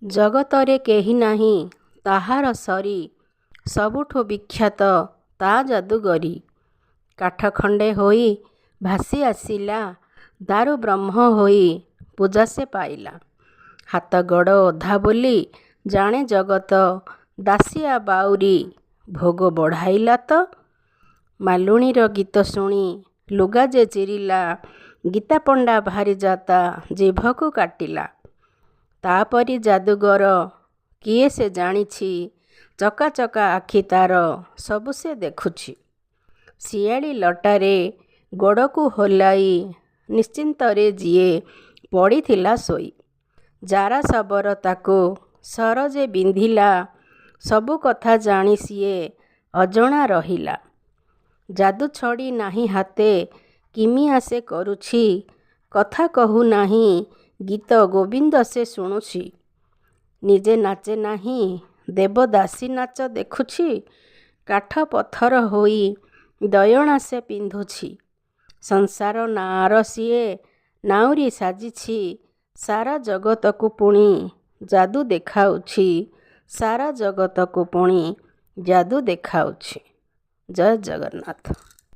ଜଗତରେ କେହି ନାହିଁ ତାହାର ସରି, ସବୁଠୁ ବିଖ୍ୟାତ ତା ଯାଦୁଗରୀ। କାଠ ଖଣ୍ଡେ ହୋଇ ଭାସି ଆସିଲା, ଦାରୁ ବ୍ରହ୍ମ ହୋଇ ପୂଜା ସେ ପାଇଲା। ହାତ ଗୋଡ଼ ଅଧା ବୋଲି ଜାଣେ ଜଗତ, ଦାସିଆ ବାଉରି ଭୋଗ ବଢ଼ାଇଲା ତ। ମାଲୁଣୀର ଗୀତ ଶୁଣି ଲୁଗା ଯେ ଚିରିଲା, ଗୀତାପଣ୍ଡା ଭାରି ଯାତା ଜିଭକୁ କାଟିଲା। ତାପରି ଯାଦୁଗର କିଏ ସେ ଜାଣିଛି, ଚକା ଚକା ଆଖି ତାର ସବୁ ସେ ଦେଖୁଛି। ଶିଆଳି ଲଟାରେ ଗୋଡ଼କୁ ହଲାଇ ନିଶ୍ଚିନ୍ତରେ ଯିଏ ପଡ଼ିଥିଲା ଶୋଇ। ଜାରା ଶବର ତାକୁ ସର ଯେ ବିନ୍ଧିଲା, ସବୁ କଥା ଜାଣି ସିଏ ଅଜଣା ରହିଲା। ଯାଦୁ ଛଡ଼ି ନାହିଁ ହାତେ କିମିଆ ସେ କରୁଛି, କଥା କହୁ ନାହିଁ ଗୀତ ଗୋବିନ୍ଦ ସେ ଶୁଣୁଛି। ନିଜେ ନାଚେ ନାହିଁ ଦେବଦାସୀ ନାଚ ଦେଖୁଛି, କାଠ ପଥର ହୋଇ ଦୟଣା ସେ ପିନ୍ଧୁଛି। ସଂସାର ନାଁର ସିଏ ନାଉରୀ ସାଜିଛି, ସାରା ଜଗତକୁ ପୁଣି ଯାଦୁ ଦେଖାଉଛି, ସାରା ଜଗତକୁ ପୁଣି ଯାଦୁ ଦେଖାଉଛି। ଜୟ ଜଗନ୍ନାଥ।